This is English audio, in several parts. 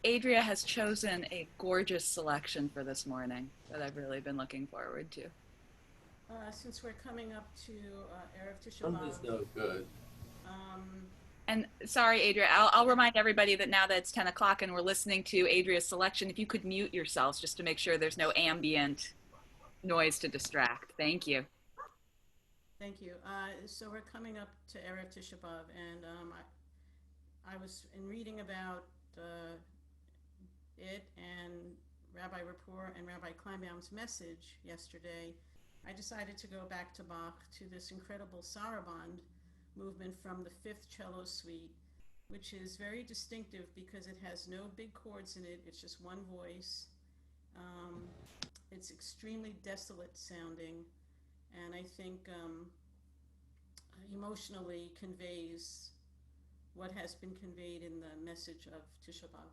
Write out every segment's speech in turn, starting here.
Adria has chosen a gorgeous selection for this morning that I've really been looking forward to. Since we're coming up to Erev Tisha Sun is B'Av, no good. um, And sorry, Adria, I'll remind everybody that now that it's 10 o'clock and we're listening to Adria's selection, if you could mute yourselves just to make sure there's no ambient noise to distract. Thank you. thank you. So we're coming up to Erev Tisha B'Av, and I was in reading about uh, it and Rabbi Rapport and Rabbi Kleinbaum's message yesterday. I decided to go back to Bach to this incredible Saraband movement from the Fifth Cello Suite, which is very distinctive because it has no big chords in it. It's just one voice. Um, it's extremely desolate sounding, and I think emotionally conveys what has been conveyed in the message of Tisha B'Av.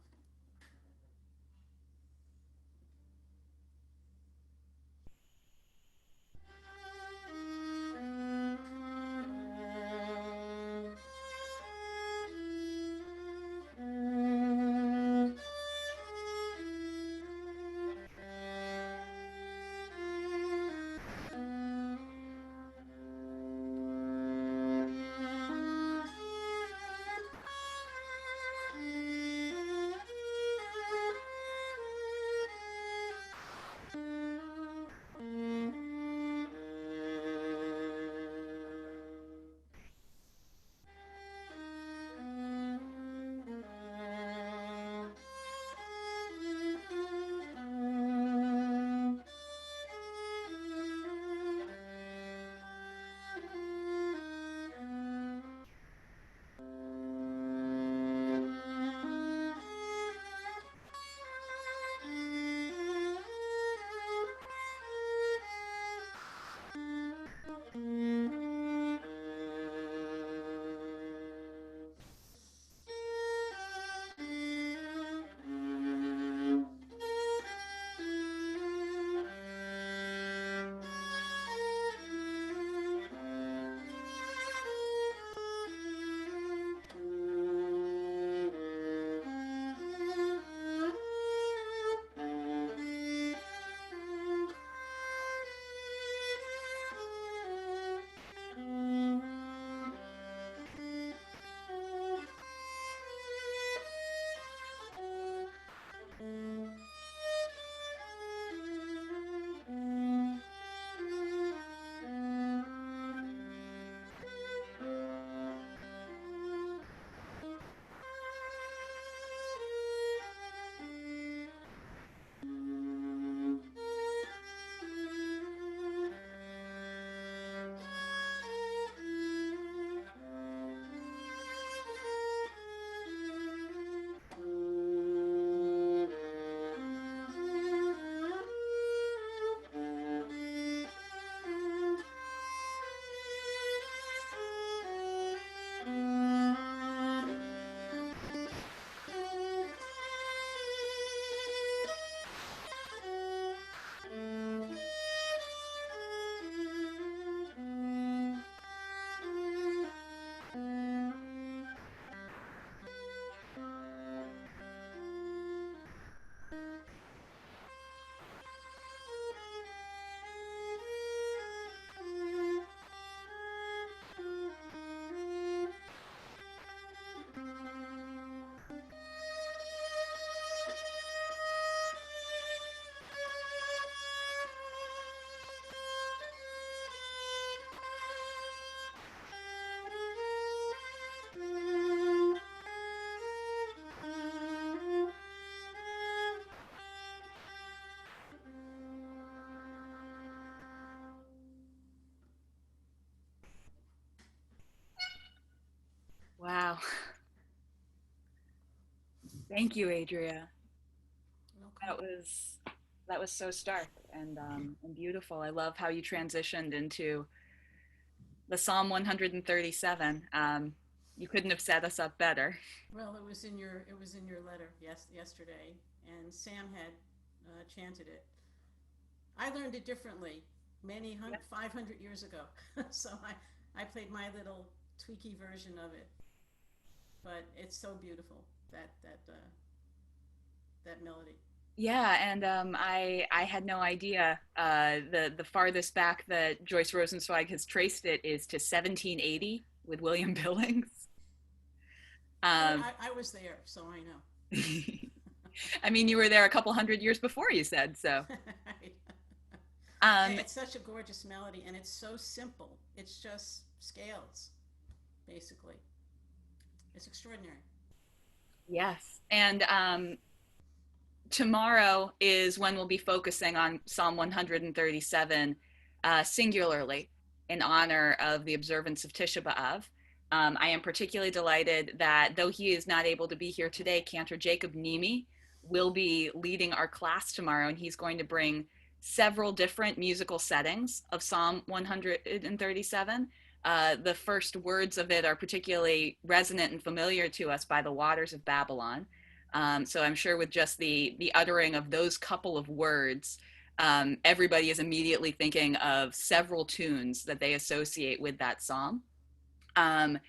Wow. Thank you, Adria. Welcome. That was that was so stark and beautiful. I love how you transitioned into the Psalm 137. You couldn't have set us up better. Well, it was in your letter yesterday, and Sam had chanted it. I learned it differently many 500 years ago, so I played my little tweaky version of it. But it's so beautiful that that melody. Yeah, and I had no idea. The farthest back that Joyce Rosenzweig has traced it is to 1780 with William Billings. Well, Um, I was there, so I know. I mean, you were there a couple hundred years before, you said so. Right. Um, It's such a gorgeous melody, and it's so simple. It's just scales, basically. It's extraordinary. yes, and tomorrow is when we'll be focusing on Psalm 137 singularly in honor of the observance of Tisha B'Av. I am particularly delighted that though he is not able to be here today, Cantor Jacob Nimi will be leading our class tomorrow, and he's going to bring several different musical settings of Psalm 137. The first words of it are particularly resonant and familiar to us by the waters of Babylon. So I'm sure with just the uttering of those couple of words, everybody is immediately thinking of several tunes that they associate with that psalm. Um,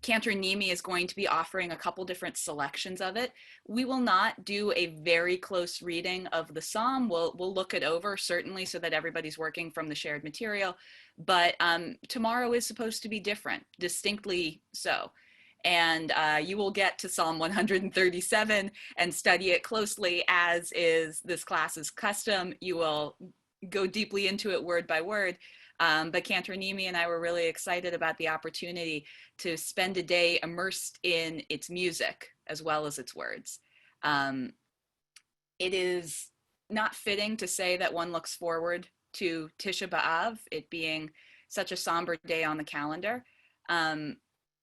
Cantor Nimi is going to be offering a couple different selections of it. We will not do a very close reading of the psalm. We'll look it over certainly so that everybody's working from the shared material. But tomorrow is supposed to be different, distinctly so. And you will get to Psalm 137 and study it closely, as is this class's custom. You will go deeply into it word by word. But Cantor Nimi and I were really excited about the opportunity to spend a day immersed in its music as well as its words. Um, it is not fitting to say that one looks forward to Tisha B'Av, it being such a somber day on the calendar. Um,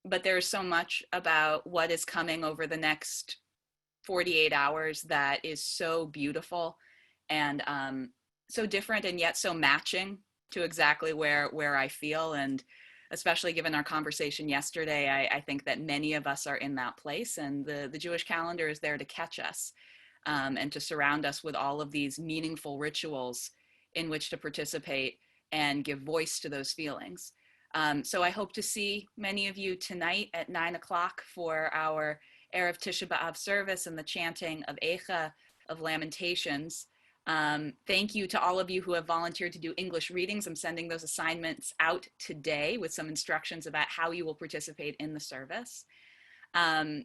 but there's so much about what is coming over the next 48 hours that is so beautiful and so different and yet so matching to exactly where I feel. And especially given our conversation yesterday, I think that many of us are in that place, and the Jewish calendar is there to catch us and to surround us with all of these meaningful rituals in which to participate and give voice to those feelings. So I hope to see many of you tonight at 9 o'clock for our Erev Tisha B'Av service and the chanting of Eicha, of Lamentations. Thank you to all of you who have volunteered to do English readings. I'm sending those assignments out today with some instructions about how you will participate in the service. And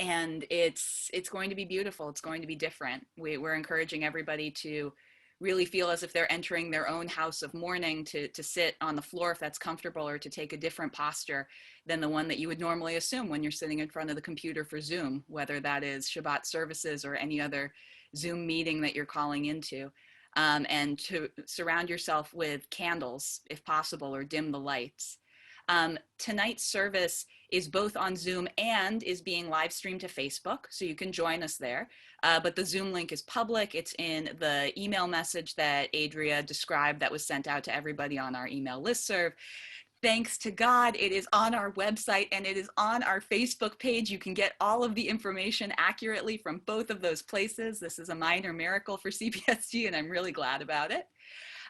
it's going to be beautiful. It's going to be different. We're encouraging everybody to really feel as if they're entering their own house of mourning, to sit on the floor if that's comfortable, or to take a different posture than the one that you would normally assume when you're sitting in front of the computer for Zoom, whether that is Shabbat services or any other Zoom meeting that you're calling into. And to surround yourself with candles if possible, or dim the lights. Tonight's service is both on Zoom and is being live streamed to Facebook, so you can join us there. But the Zoom link is public. It's in the email message that Adria described that was sent out to everybody on our email listserv. Thanks to God, it is on our website and it is on our Facebook page. You can get all of the information accurately from both of those places. This is a minor miracle for CPSG, and I'm really glad about it.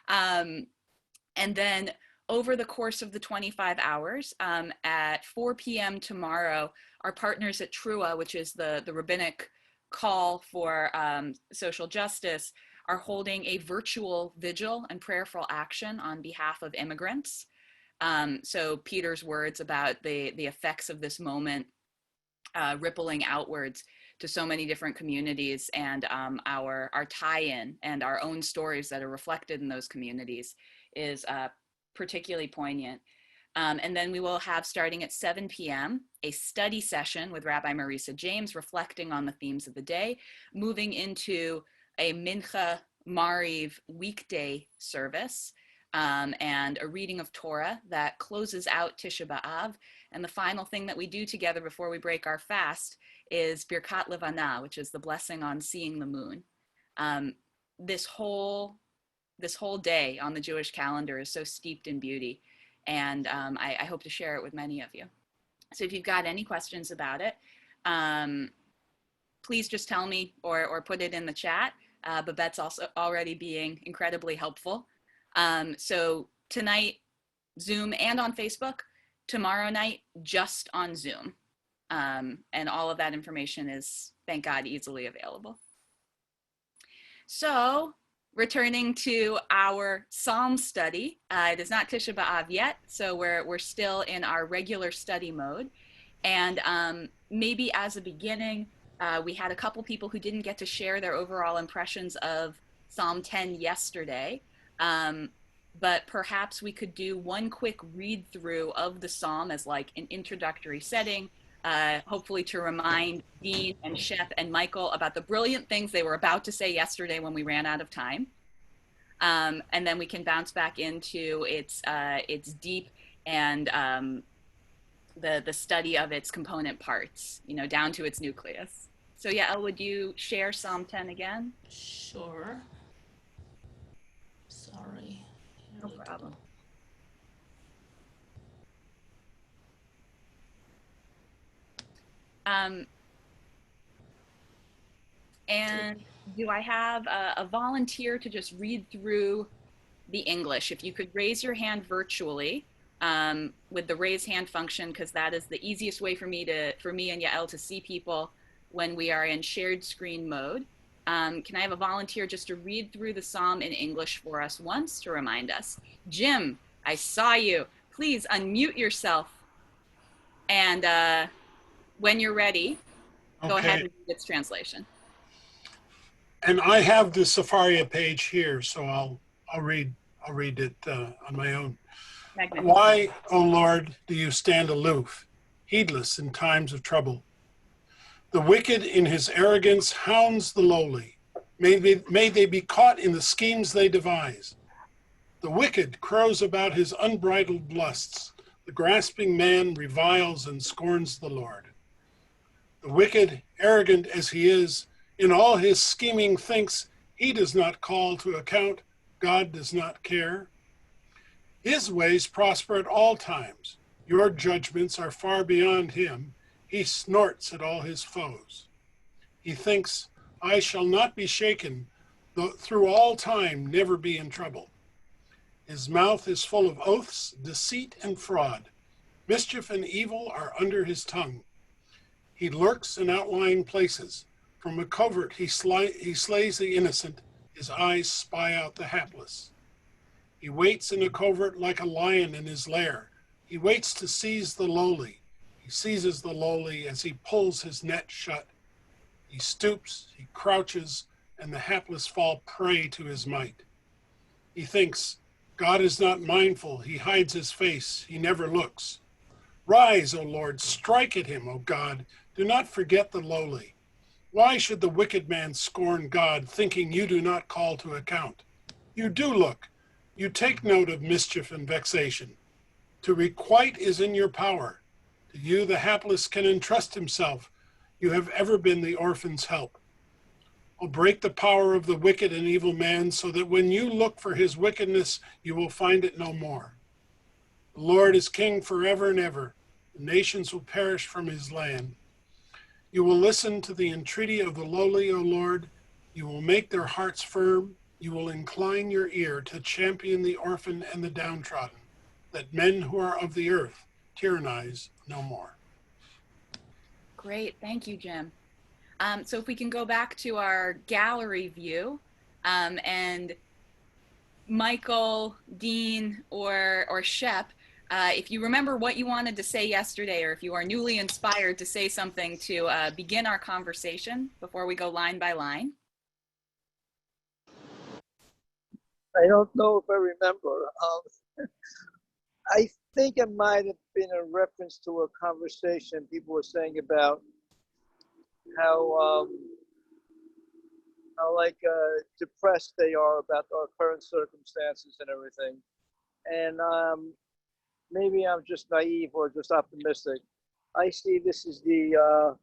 And then over the course of the 25 hours, at 4 p.m. tomorrow, our partners at Trua, which is the rabbinic call for social justice, are holding a virtual vigil and prayerful action on behalf of immigrants. So Peter's words about the effects of this moment rippling outwards to so many different communities, and our tie-in and our own stories that are reflected in those communities is particularly poignant. And then we will have, starting at 7 p.m., a study session with Rabbi Marisa James reflecting on the themes of the day, moving into a Mincha Mariv weekday service, and a reading of Torah that closes out Tisha B'Av. And the final thing that we do together before we break our fast is Birkat Levana, which is the blessing on seeing the moon. This whole day on the Jewish calendar is so steeped in beauty, and I hope to share it with many of you. So if you've got any questions about it, please just tell me or put it in the chat. Babette's also already being incredibly helpful. So tonight, Zoom and on Facebook. Tomorrow night, just on Zoom. And all of that information is, thank God, easily available. So, returning to our Psalm study, it is not Tisha B'Av yet, so we're still in our regular study mode. And maybe as a beginning, we had a couple people who didn't get to share their overall impressions of Psalm 10 yesterday. Um, but perhaps we could do one quick read through of the Psalm as like an introductory setting, hopefully to remind Dean and Shep and Michael about the brilliant things they were about to say yesterday when we ran out of time. And then we can bounce back into its deep and the study of its component parts, you know, down to its nucleus. So yeah, Elle, would you share Psalm 10 again? Sure. Sorry. Here No we go. problem. Um, and do I have a volunteer to just read through the English? If you could raise your hand virtually with the raise hand function, because that is the easiest way for me and Yael to see people when we are in shared screen mode. Can I have a volunteer just to read through the Psalm in English for us once to remind us? Jim, I saw you. Please unmute yourself. And when you're ready, go ahead Okay, and read its translation. and I have the Safaria page here, so I'll read it on my own. Magnificent. Why, O Lord, do you stand aloof, heedless in times of trouble? The wicked in his arrogance hounds the lowly. May they be caught in the schemes they devise. The wicked crows about his unbridled lusts. The grasping man reviles and scorns the Lord. The wicked, arrogant as he is, in all his scheming thinks he does not call to account, God does not care. His ways prosper at all times. Your judgments are far beyond him. He snorts at all his foes. He thinks, I shall not be shaken, though through all time never be in trouble. His mouth is full of oaths, deceit, and fraud. Mischief and evil are under his tongue. He lurks in outlying places. From a covert he slays the innocent. His eyes spy out the hapless. He waits in a covert like a lion in his lair. He waits to seize the lowly. He seizes the lowly as he pulls his net shut. He stoops, he crouches, and the hapless fall prey to his might. He thinks, God is not mindful. He hides his face. He never looks. Rise, O Lord, strike at him, O God. Do not forget the lowly. Why should the wicked man scorn God, thinking you do not call to account? You do look. You take note of mischief and vexation. To requite is in your power. To you the hapless can entrust himself. You have ever been the orphan's help. I'll break the power of the wicked and evil man, so that when you look for his wickedness, you will find it no more. The Lord is king forever and ever. The nations will perish from his land. You will listen to the entreaty of the lowly, O Lord. You will make their hearts firm. You will incline your ear to champion the orphan and the downtrodden, that men who are of the earth tyrannize no more. Great, thank you, Jim. So if we can go back to our gallery view, and Michael, Dean, or Shep, if you remember what you wanted to say yesterday, or if you are newly inspired to say something to begin our conversation before we go line by line. I don't know if I remember. I think it might have been a reference to a conversation people were saying about how depressed they are about our current circumstances and everything. And maybe I'm just naive or just optimistic. I see this is the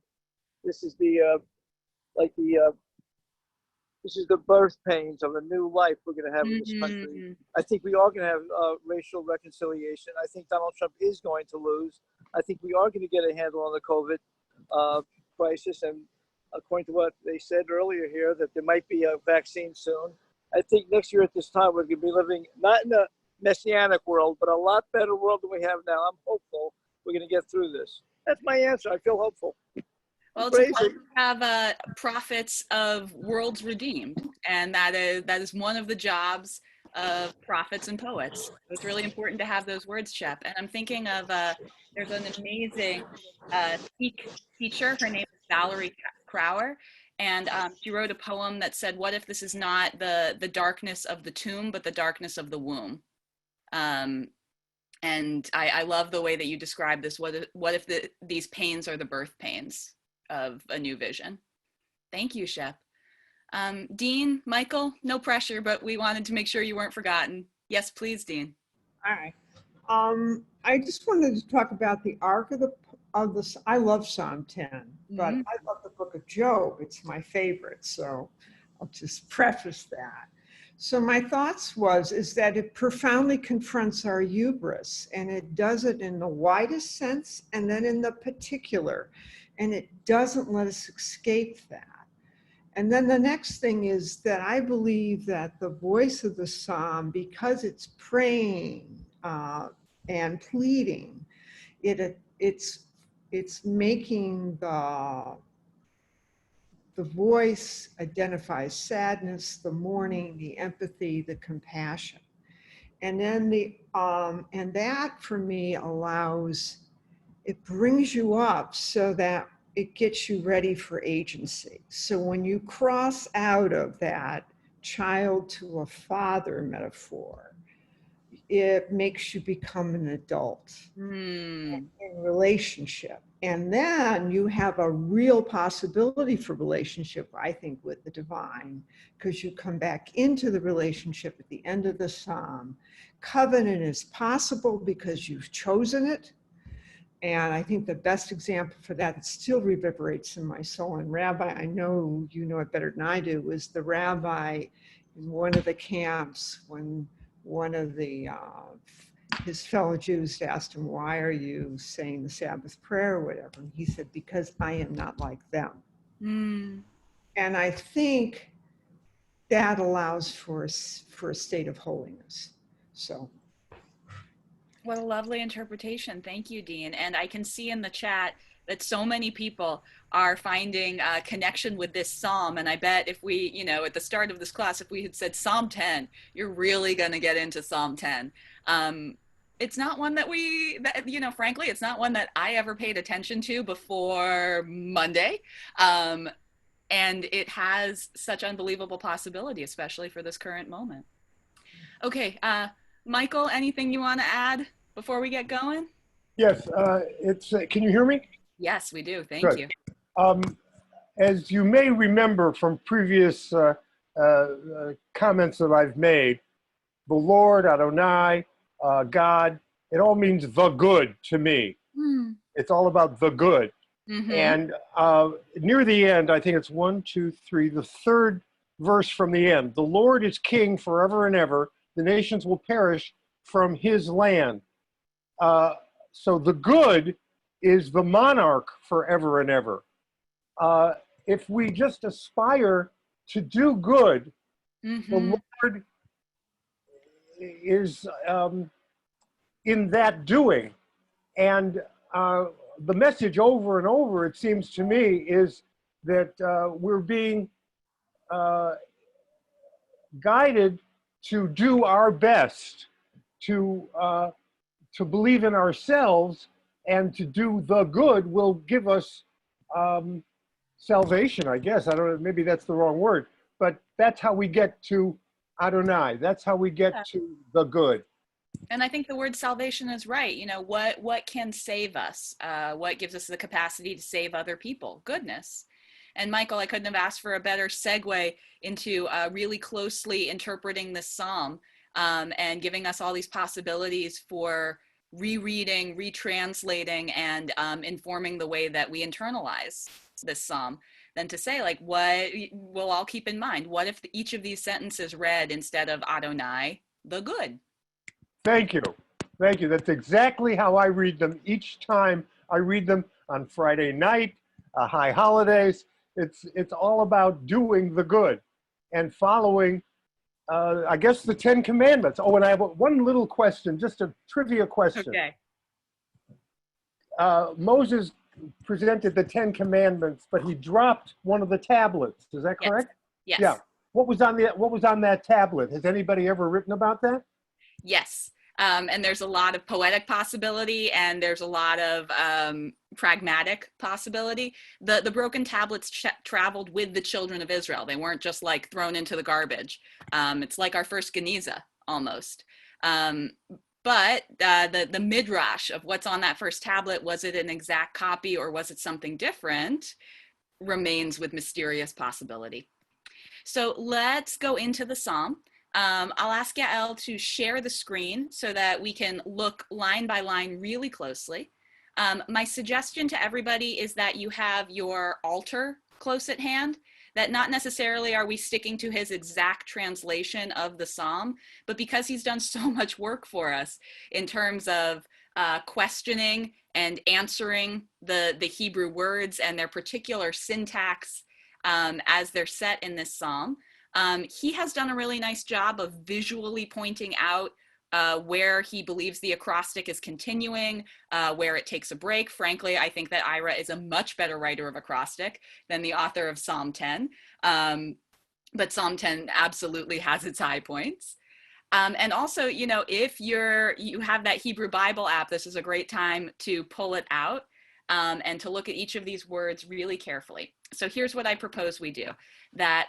this is the birth pains of a new life we're going to have in this country. I think we are going to have racial reconciliation. I think Donald Trump is going to lose. I think we are going to get a handle on the COVID crisis. And according to what they said earlier here, that there might be a vaccine soon. I think next year at this time, we're going to be living not in a messianic world, but a lot better world than we have now. I'm hopeful we're going to get through this. That's my answer. I feel hopeful. Well, it's a pleasure to have prophets of worlds redeemed, And that is one of the jobs of prophets and poets. It's really important to have those words, Shep. And I'm thinking of there's an amazing Sikh teacher. Her name is Valerie Crower, and she wrote a poem that said, "What if this is not the darkness of the tomb, but the darkness of the womb?" And I love the way that you describe this. What if these pains are the birth pains of a new vision? Thank you, Shep. Dean, Michael, no pressure, but we wanted to make sure you weren't forgotten. Yes, please, Dean. All right. I just wanted to talk about the arc of the. I love Psalm 10, but Mhm. I love the book of Job. It's my favorite, so I'll just preface that. So my thoughts is that it profoundly confronts our hubris, and it does it in the widest sense and then in the particular, and it doesn't let us escape that. And then the next thing is that I believe that the voice of the psalm, because it's praying and pleading, it's making the voice identifies sadness, the mourning, the empathy, the compassion. And then and that for me it brings you up so that it gets you ready for agency. So when you cross out of that child to a father metaphor, it makes you become an adult in relationship. And then you have a real possibility for relationship, I think, with the divine, because you come back into the relationship at the end of the psalm. Covenant is possible because you've chosen it. And I think the best example for that still reverberates in my soul. And Rabbi, I know you know it better than I do, was the rabbi in one of the camps when one of his fellow Jews asked him, "Why are you saying the Sabbath prayer or whatever?" And he said, "Because I am not like them." And I think that allows for a state of holiness. So. What a lovely interpretation. Thank you, Dean. And I can see in the chat that so many people are finding a connection with this psalm. And I bet if we, at the start of this class, if we had said Psalm 10, you're really going to get into Psalm 10. It's not one that frankly, it's not one that I ever paid attention to before Monday. And it has such unbelievable possibility, especially for this current moment. Okay, Michael, anything you want to add before we get going? Yes, can you hear me? Yes, we do. Thank Good. you. As you may remember from previous comments that I've made, the Lord, Adonai, God, it all means the good to me. It's all about the good. And near the end, I think it's 1, 2, 3, the third verse from the end, the Lord is king forever and ever. The nations will perish from his land. So the good is the monarch forever and ever. If we just aspire to do good, the Lord is in that doing. And the message over and over, it seems to me, is that we're being guided to do our best, to believe in ourselves, and to do the good will give us salvation, I guess. I don't know, maybe that's the wrong word, but that's how we get to Adonai. That's how we get to the good. And I think the word salvation is right. What can save us? What gives us the capacity to save other people? Goodness. And Michael, I couldn't have asked for a better segue into really closely interpreting this psalm and giving us all these possibilities for rereading, retranslating, and informing the way that we internalize this psalm than to say, like, what we'll all keep in mind. What if each of these sentences read instead of Adonai, the good? Thank you. Thank you. That's exactly how I read them each time I read them on Friday night, high holidays. It's all about doing the good and following, I guess, the 10 Commandments. Oh, and I have one little question, just a trivia question. Okay. Moses presented the 10 Commandments, but he dropped one of the tablets. Is that correct? Yes. Yeah. what was on that tablet? Has anybody ever written about that? Yes. And there's a lot of poetic possibility, and there's a lot of pragmatic possibility. The broken tablets traveled with the children of Israel. They weren't just like thrown into the garbage. It's like our first Geniza almost. But the midrash of what's on that first tablet, was it an exact copy or was it something different, remains with mysterious possibility. So let's go into the psalm. I'll ask Yael to share the screen so that we can look line by line really closely. My suggestion to everybody is that you have your altar close at hand, that not necessarily are we sticking to his exact translation of the psalm, but because he's done so much work for us in terms of questioning and answering the Hebrew words and their particular syntax as they're set in this psalm. He has done a really nice job of visually pointing out where he believes the acrostic is continuing, where it takes a break. Frankly, I think that Ira is a much better writer of acrostic than the author of Psalm 10. But Psalm 10 absolutely has its high points. And also, you know, if you have that Hebrew Bible app, this is a great time to pull it out and to look at each of these words really carefully. So here's what I propose we do, that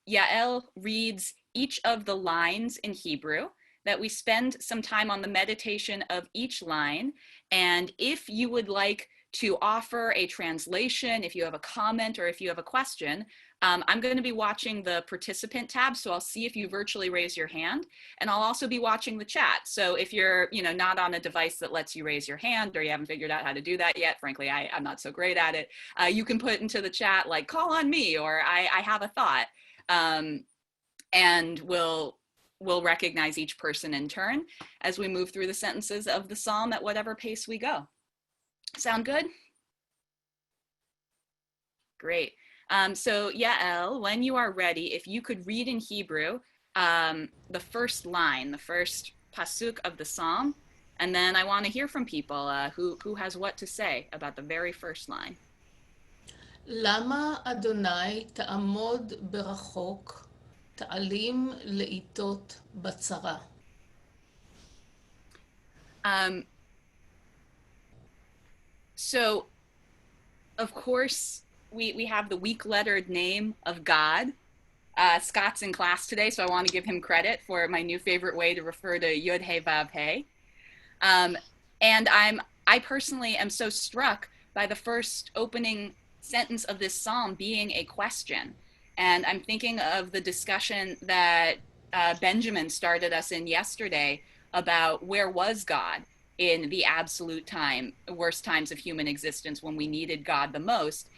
Yael reads each of the lines in Hebrew, that we spend some time on the meditation of each line. And if you would like to offer a translation, if you have a comment or if you have a question, I'm going to be watching the participant tab, so I'll see if you virtually raise your hand, and I'll also be watching the chat. So if you're, you know, not on a device that lets you raise your hand, or you haven't figured out how to do that yet, frankly, I'm not so great at it, you can put into the chat like, call on me, or I have a thought, and we'll recognize each person in turn as we move through the sentences of the psalm at whatever pace we go. Sound good? Great. So Yael, when you are ready, if you could read in Hebrew the first line, the first pasuk of the psalm, and then I want to hear from people who has what to say about the very first line. למה אדוני תעמוד ברחוק, תעלים לאיתות בצרה? So, of course, we have the weak lettered name of God. Scott's in class today, so I want to give him credit for my new favorite way to refer to Yud He Vav He. And I personally am so struck by the first opening sentence of this psalm being a question. And I'm thinking of the discussion that Benjamin started us in yesterday about where was God in the absolute time, worst times of human existence when we needed God the most.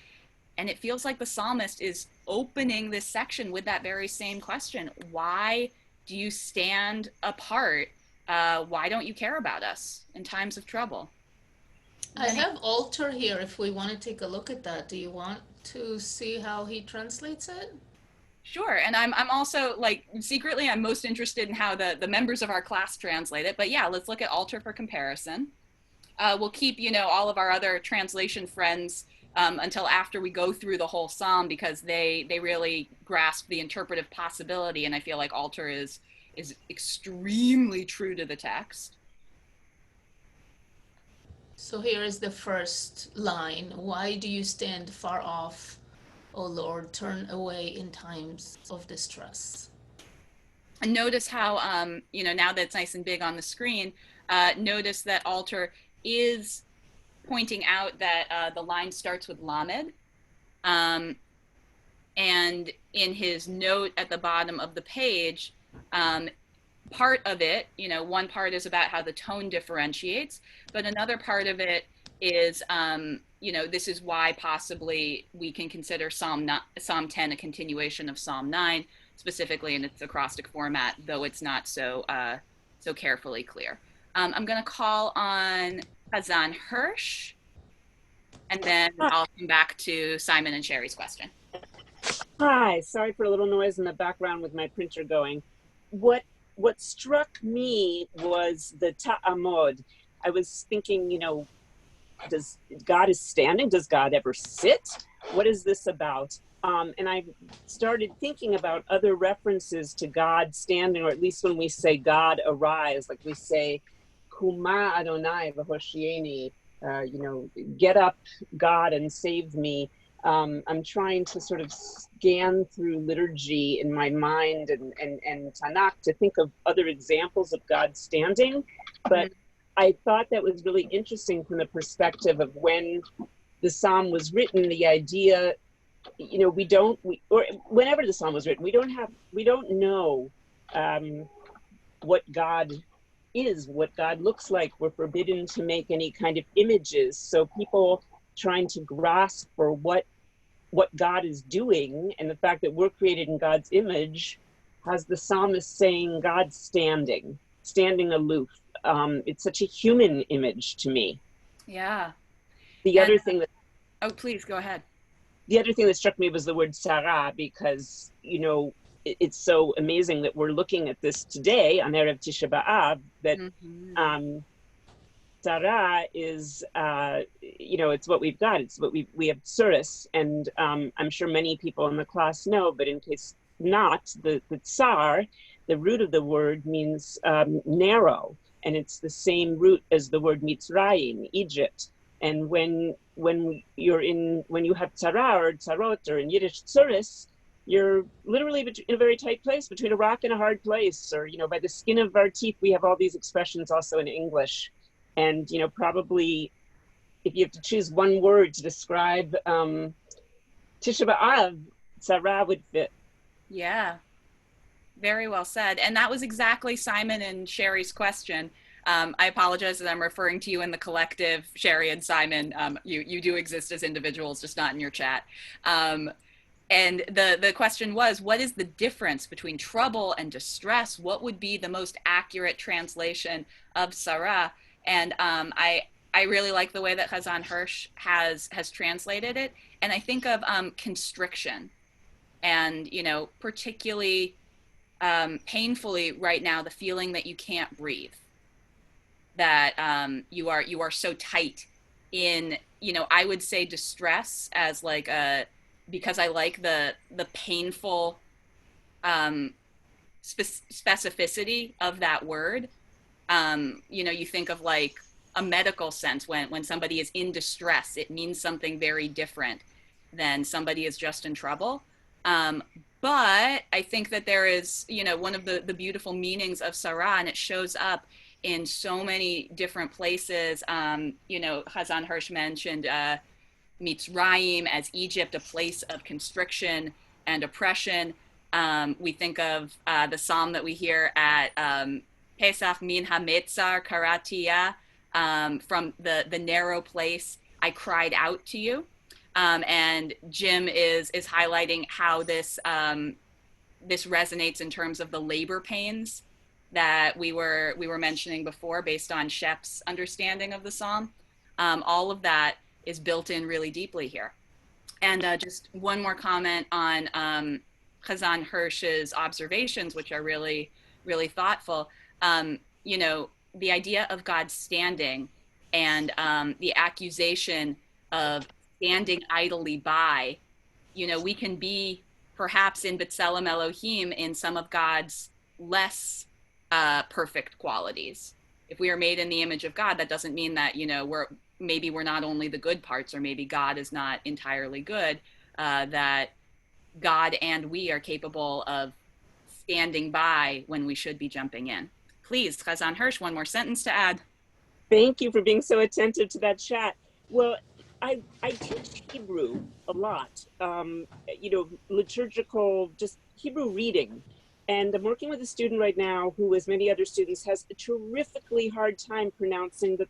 And it feels like the psalmist is opening this section with that very same question. Why do you stand apart? Why don't you care about us in times of trouble? I have altar here if we want to take a look at that. Do you want to see how he translates it? Sure. And I'm also, like, secretly, I'm most interested in how the members of our class translate it. But yeah, let's look at altar for comparison. We'll keep, you know, all of our other translation friends until after we go through the whole psalm, because they really grasp the interpretive possibility, and I feel like altar is extremely true to the text. So here is the first line. Why do you stand far off, O Lord? Turn away in times of distress. And notice how, you know, now that it's nice and big on the screen, notice that altar is pointing out that the line starts with Lamed. And in his note at the bottom of the page, part of it, you know, one part is about how the tone differentiates, but another part of it is, you know, this is why possibly we can consider Psalm 10 a continuation of Psalm 9, specifically in its acrostic format, though it's not so carefully clear. I'm going to call on Hazan Hirsch, and then I'll come back to Simon and Sherry's question. Hi, sorry for a little noise in the background with my printer going. What struck me was the ta'amod. I was thinking, you know, does God is standing? Does God ever sit? What is this about? And I started thinking about other references to God standing, or at least when we say God arise, like we say, Kuma Adonai v'hoshieni, get up, God, and save me. I'm trying to sort of scan through liturgy in my mind and Tanakh to think of other examples of God standing. But I thought that was really interesting from the perspective of when the psalm was written, the idea, or whenever the psalm was written, we don't know what God is, what God looks like. We're forbidden to make any kind of images. So people trying to grasp for what God is doing, and the fact that we're created in God's image, has the psalmist saying God standing aloof. It's such a human image to me. Yeah. The other thing that Oh, please go ahead. The other thing that struck me was the word Sarah, because it's so amazing that we're looking at this today on Erev Tisha B'Av, that Sarah is, it's what we've got. It's what we have tsuris, and I'm sure many people in the class know, but in case not, the tsar, the root of the word means narrow, and it's the same root as the word Mitzrayim, Egypt. And when you have tzara or tzarot, or in Yiddish tsuris, you're literally in a very tight place, between a rock and a hard place, or by the skin of our teeth. We have all these expressions also in English. And probably if you have to choose one word to describe Tisha B'Av, tzara would fit. Yeah, very well said. And that was exactly Simon and Sherry's question. I apologize that I'm referring to you in the collective, Sherry and Simon. You do exist as individuals, just not in your chat. And the question was, what is the difference between trouble and distress? What would be the most accurate translation of Sarah? And I really like the way that Chazan Hirsch has translated it. And I think of constriction, and particularly painfully right now, the feeling that you can't breathe, that you are so tight in, I would say distress as like because I like the painful specificity of that word. You think of like a medical sense, when somebody is in distress, it means something very different than somebody is just in trouble. But I think that there is, one of the beautiful meanings of Sarah, and it shows up in so many different places. Chazan Hirsch mentioned Mitzrayim as Egypt, a place of constriction and oppression. We think of the psalm that we hear at Pesach, Min HaMetzar Karatia, from the narrow place, I cried out to you. And Jim is highlighting how this resonates in terms of the labor pains that we were mentioning before, based on Shep's understanding of the psalm. All of that is built in really deeply here. And just one more comment on Chazan Hirsch's observations, which are really, really thoughtful. The idea of God standing, and the accusation of standing idly by. We can be perhaps in B'Tselem Elohim in some of God's less perfect qualities. If we are made in the image of God, that doesn't mean that we're not only the good parts, or maybe God is not entirely good. That God and we are capable of standing by when we should be jumping in. Please, Chazan Hirsch, one more sentence to add. Thank you for being so attentive to that chat. Well, I teach Hebrew a lot, liturgical, just Hebrew reading. And I'm working with a student right now who, as many other students, has a terrifically hard time pronouncing the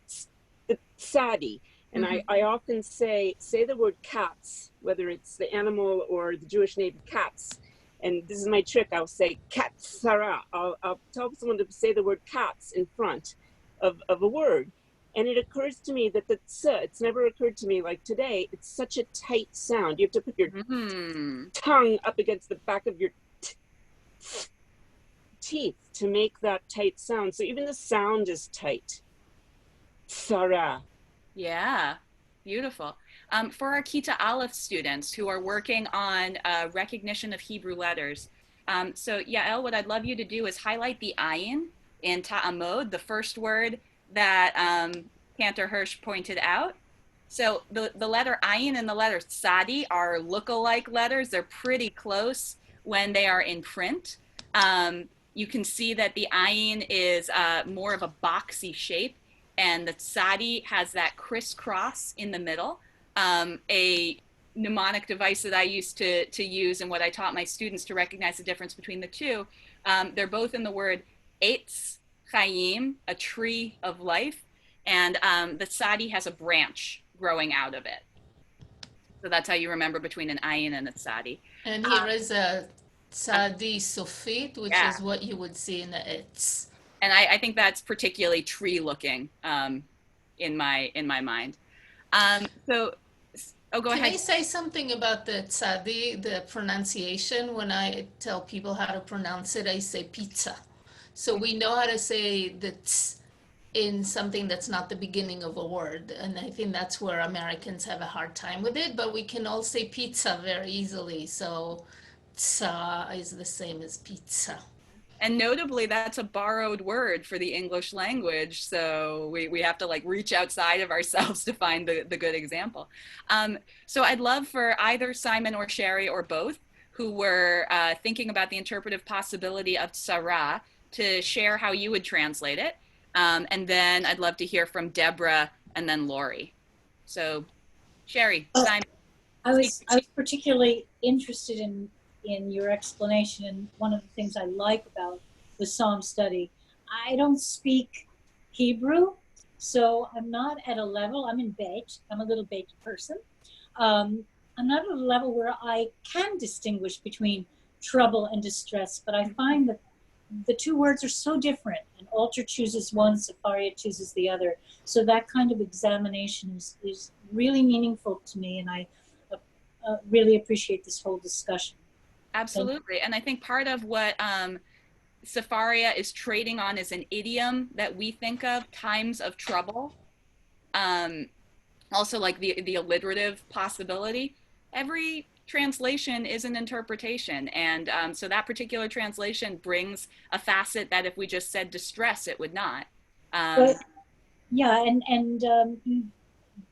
tzadi. And I often say the word katz, whether it's the animal or the Jewish name katz. And this is my trick. I'll say katzara. I'll tell someone to say the word katz in front of a word. And it occurs to me that the tz, it's never occurred to me, like today, it's such a tight sound. You have to put your tongue up against the back of your teeth to make that tight sound. So even the sound is tight. Sarah. Yeah, beautiful. for our Kita Aleph students who are working on recognition of Hebrew letters. So Yael, what I'd love you to do is highlight the ayin in ta'amod, the first word that Cantor Hirsch pointed out. So the letter ayin and the letter tsadi are look-alike letters. They're pretty close when they are in print. You can see that the ayin is more of a boxy shape, and the tsadi has that crisscross in the middle. A mnemonic device that I used to use and what I taught my students to recognize the difference between the two. They're both in the word eitz chayim, a tree of life, and the tsadi has a branch growing out of it. So that's how you remember between an ayin and a tsadi. And here is a tzadi sofit, which is what you would see in the etz. And I think that's particularly tree looking in my mind. So, go ahead. Can I say something about the tzadi, the pronunciation? When I tell people how to pronounce it, I say pizza. So we know how to say the tz in something that's not the beginning of a word. And I think that's where Americans have a hard time with it, but we can all say pizza very easily. So tza is the same as pizza. And notably, that's a borrowed word for the English language. So we have to like reach outside of ourselves to find the good example. So I'd love for either Simon or Sherry or both who were thinking about the interpretive possibility of tsara to share how you would translate it. And then I'd love to hear from Deborah and then Lori. So Sherry, Simon. I was particularly interested in your explanation, and one of the things I like about the Psalm study. I don't speak Hebrew, so I'm not at a level, I'm in Beit, I'm a little Beit person. I'm not at a level where I can distinguish between trouble and distress, but I find that the two words are so different, and Alter chooses one, Sefaria chooses the other. So that kind of examination is really meaningful to me, and I really appreciate this whole discussion. Absolutely. And I think part of what Sefaria is trading on is an idiom that we think of, times of trouble. Also like the alliterative possibility. Every translation is an interpretation. And so that particular translation brings a facet that if we just said distress, it would not. Yeah, and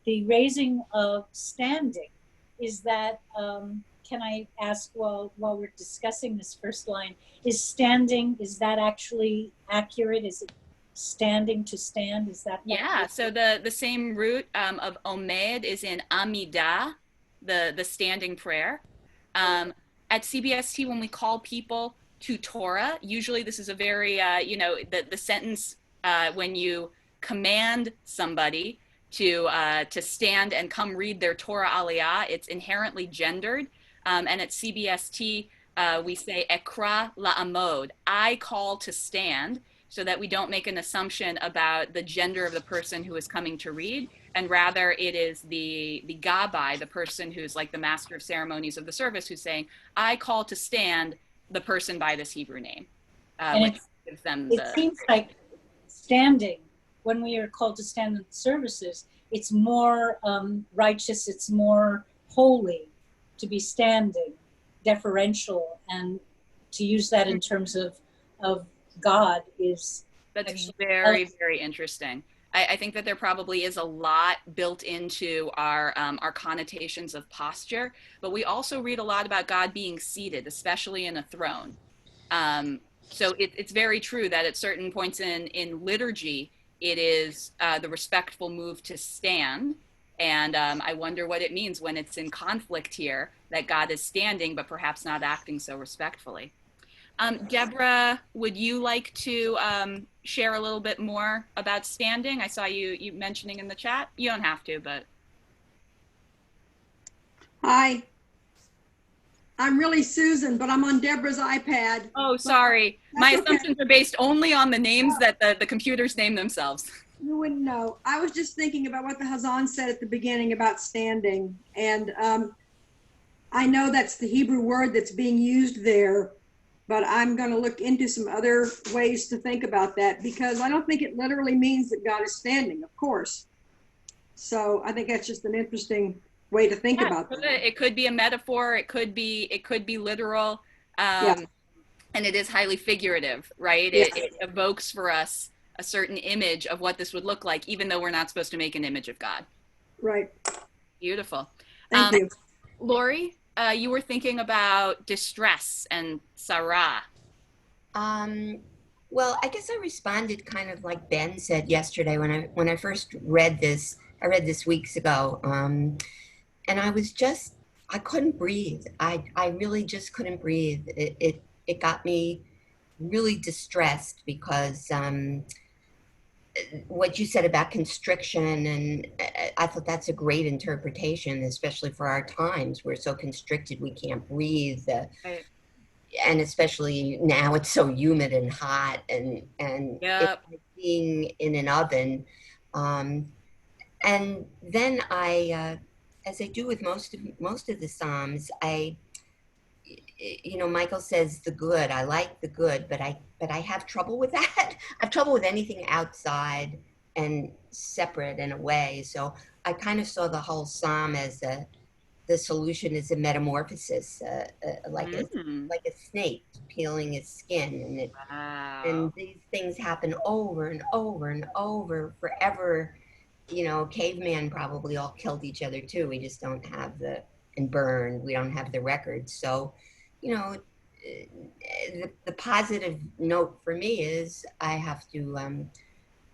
the raising of standing, is that, can I ask while we're discussing this first line, is standing, is that actually accurate? Is it standing to stand? Is that? Yeah, so the same root of omed is in amidah, the standing prayer. At CBST, when we call people to Torah, usually this is a very, the sentence when you command somebody to stand and come read their Torah aliyah, it's inherently gendered. And at CBST, we say ekra la'amod, I call to stand, so that we don't make an assumption about the gender of the person who is coming to read, and rather it is the gabbai, the person who's like the master of ceremonies of the service, who's saying, I call to stand the person by this Hebrew name. And it seems like standing, when we are called to stand in the services, it's more righteous, it's more holy to be standing, deferential, and to use that in terms of God is... That's very, very interesting. I think that there probably is a lot built into our connotations of posture, but we also read a lot about God being seated, especially in a throne. So it's very true that at certain points in liturgy, it is the respectful move to stand. And I wonder what it means when it's in conflict here, that God is standing, but perhaps not acting so respectfully. Deborah, would you like to share a little bit more about standing? I saw you mentioning in the chat. You don't have to, but. Hi. I'm really Susan, but I'm on Deborah's iPad. Oh, sorry. My assumptions are based only on the names that the computers name themselves. You wouldn't know. I was just thinking about what the Hazan said at the beginning about standing. And I know that's the Hebrew word that's being used there, but I'm going to look into some other ways to think about that, because I don't think it literally means that God is standing, of course. So I think that's just an interesting way to think Yeah, about that. it could be a metaphor. It could be literal. Yeah, And it is highly figurative, right? yeah, It evokes for us a certain image of what this would look like, even though we're not supposed to make an image of God. right. Beautiful. Thank you. Lori, you were thinking about distress and Sarah. Um, well, I guess I responded kind of like Ben said yesterday when I first read this. I read this weeks ago, and I couldn't breathe. I really just couldn't breathe. It got me really distressed because what you said about constriction, and I thought that's a great interpretation, especially for our times. We're so constricted, we can't breathe. Right. And especially now it's so humid and hot, and it's Yep. like being in an oven. And then as I do with most of the Psalms, Michael says the good. I like the good, but I have trouble with that. I have trouble with anything outside and separate and away. So I kind of saw the whole Psalm as the solution is a metamorphosis, like a snake peeling its skin, Wow. and these things happen over and over and over forever. Caveman probably all killed each other too. We just don't have and burned. We don't have the records. So, the positive note for me is I have to,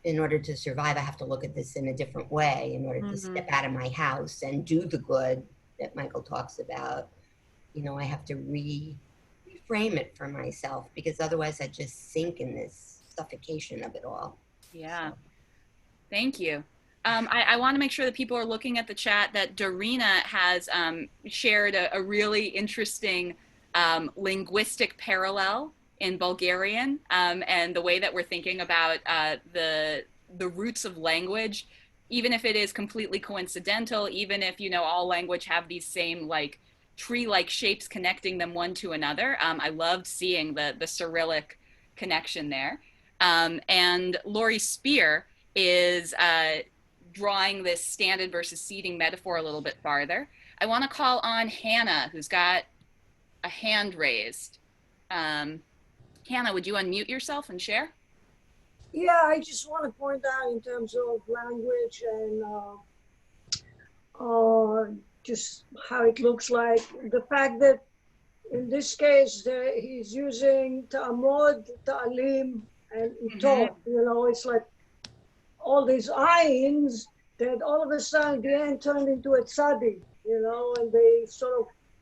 in order to survive, I have to look at this in a different way in order to step out of my house and do the good that Michael talks about. I have to reframe it for myself, because otherwise I just sink in this suffocation of it all. Yeah. So. Thank you. I want to make sure that people are looking at the chat that Dorina has shared a really interesting linguistic parallel in Bulgarian, and the way that we're thinking about the roots of language, even if it is completely coincidental, even if all language have these same like tree-like shapes connecting them one to another. I loved seeing the Cyrillic connection there. And Lori Spear is drawing this standing versus seating metaphor a little bit farther. I want to call on Hannah, who's got a hand raised. Hannah, would you unmute yourself and share? Yeah, I just want to point out in terms of language and just how it looks like, the fact that in this case he's using ta'amod, ta'alim, and itot. It's like all these ayins that all of a sudden the end turned into a tzaddik, and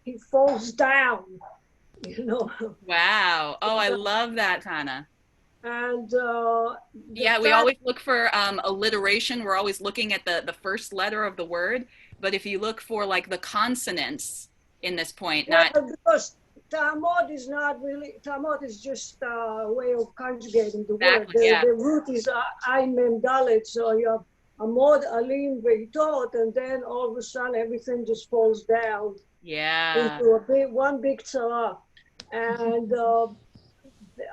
he falls down, Wow. Oh, I love that, Hannah. And yeah, we always look for alliteration. We're always looking at the first letter of the word. But if you look for like the consonants in this point, because ta'amod is not really, ta'amod is just a way of conjugating the word. Yeah. The root is ayin mem dalet, so you have amod, alim, veitot, and then all of a sudden everything just falls down. Yeah. Into one big tzara. And the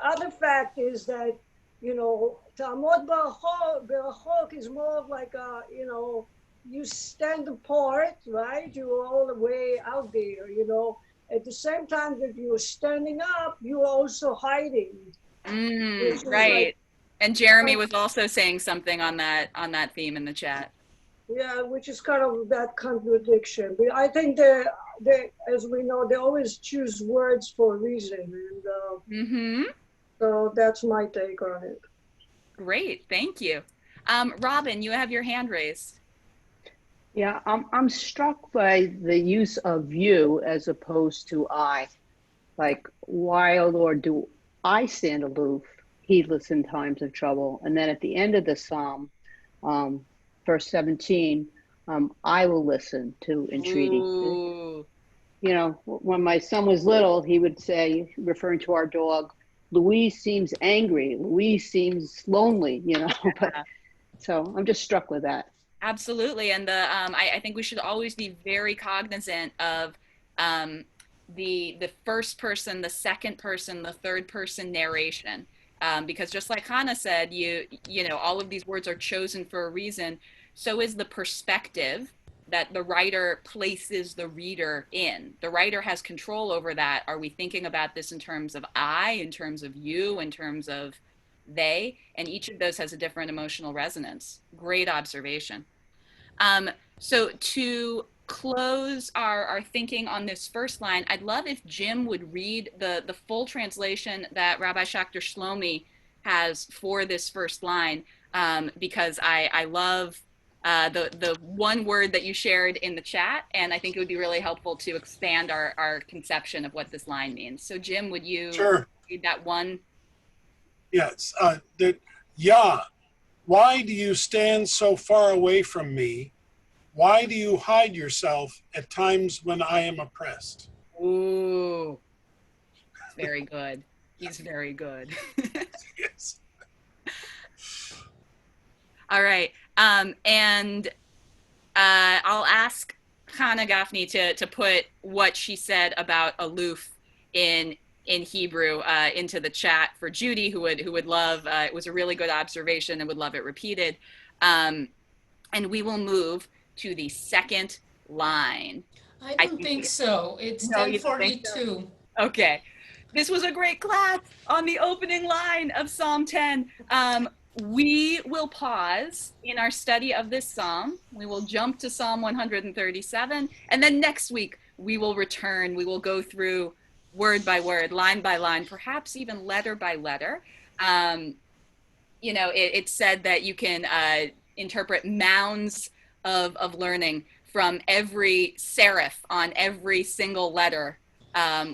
other fact is that, ta'amod b'rachok is more of like you stand apart, right? You're all the way out there, At the same time that you're standing up, you're also hiding. Right. And Jeremy was also saying something on that theme in the chat. Yeah, which is kind of that contradiction. But I think they, as we know, they always choose words for a reason, and so that's my take on it. Great, thank you. Robin, you have your hand raised. Yeah, I'm struck by the use of you as opposed to I. Like, why, oh Lord, do I stand aloof, heedless in times of trouble? And then at the end of the Psalm, verse 17, I will listen to entreaty. Ooh. When my son was little, he would say, referring to our dog, Louise seems angry, Louise seems lonely, but so I'm just struck with that. Absolutely. And I think we should always be very cognizant of the first person, the second person, the third person narration. Because just like Hannah said, all of these words are chosen for a reason. So is the perspective that the writer places the reader in. The writer has control over that. Are we thinking about this in terms of I, in terms of you, in terms of they? And each of those has a different emotional resonance. Great observation. So to close our thinking on this first line, I'd love if Jim would read the full translation that Rabbi Schachter Shlomi has for this first line, because I love the one word that you shared in the chat, and I think it would be really helpful to expand our conception of what this line means. So Jim, would you Sure. read that one? Yes. Yah, why do you stand so far away from me? Why do you hide yourself at times when I am oppressed? Ooh, it's very good. He's very good. Yes. All right. And I'll ask Hannah Gaffney to put what she said about aloof in Hebrew into the chat for Judy, who would love. It was a really good observation and would love it repeated. And we will move to the second line. I don't think so. It's No, you don't think so? 1042. Okay. This was a great class on the opening line of Psalm 10. We will pause in our study of this psalm. We will jump to Psalm 137. And then next week, we will return. We will go through word by word, line by line, perhaps even letter by letter. It's said that you can interpret mounds of learning from every serif on every single letter,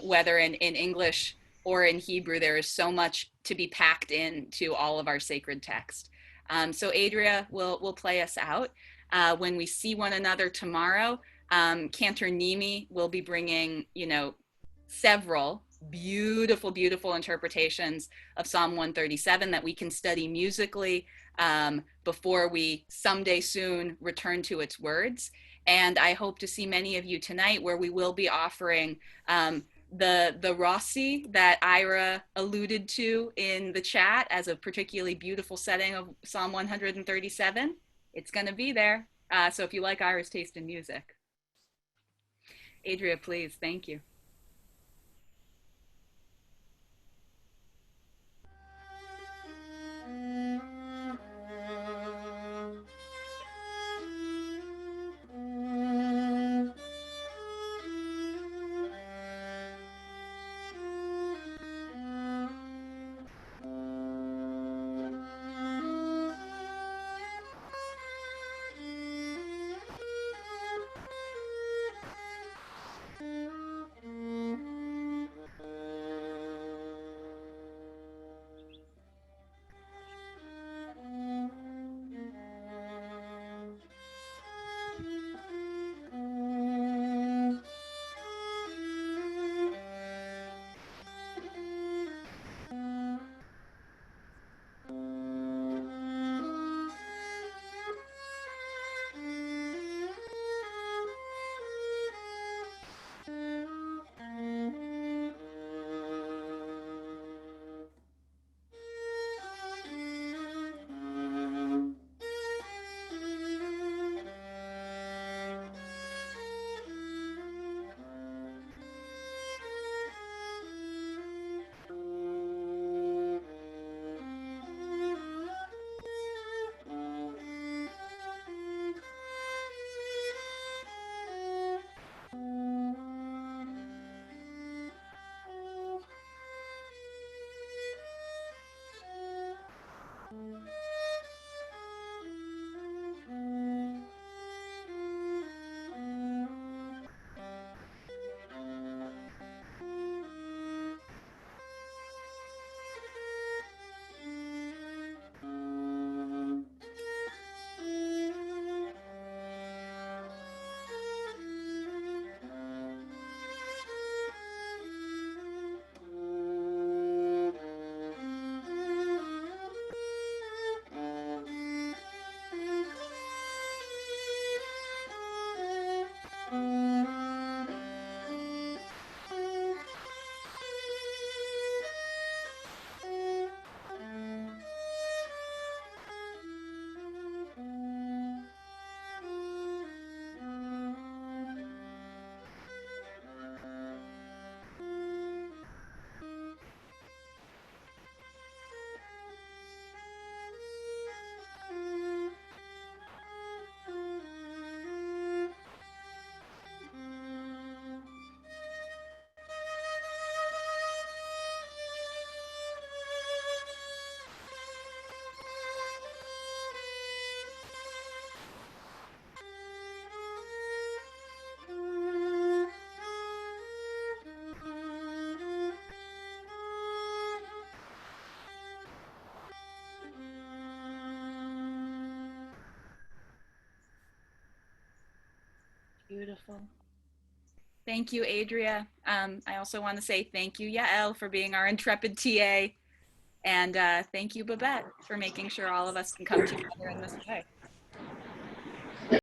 whether in English or in Hebrew. There is so much to be packed into all of our sacred text. So Adria will play us out. When we see one another tomorrow, Cantor Nimi will be bringing, several beautiful, beautiful interpretations of Psalm 137 that we can study musically before we someday soon return to its words. And I hope to see many of you tonight, where we will be offering the Rossi that Ira alluded to in the chat as a particularly beautiful setting of Psalm 137. It's going to be there. So if you like Ira's taste in music. Adria, please. Thank you. Beautiful. Thank you, Adria. I also want to say thank you, Yael, for being our intrepid TA. And thank you, Babette, for making sure all of us can come together in this way.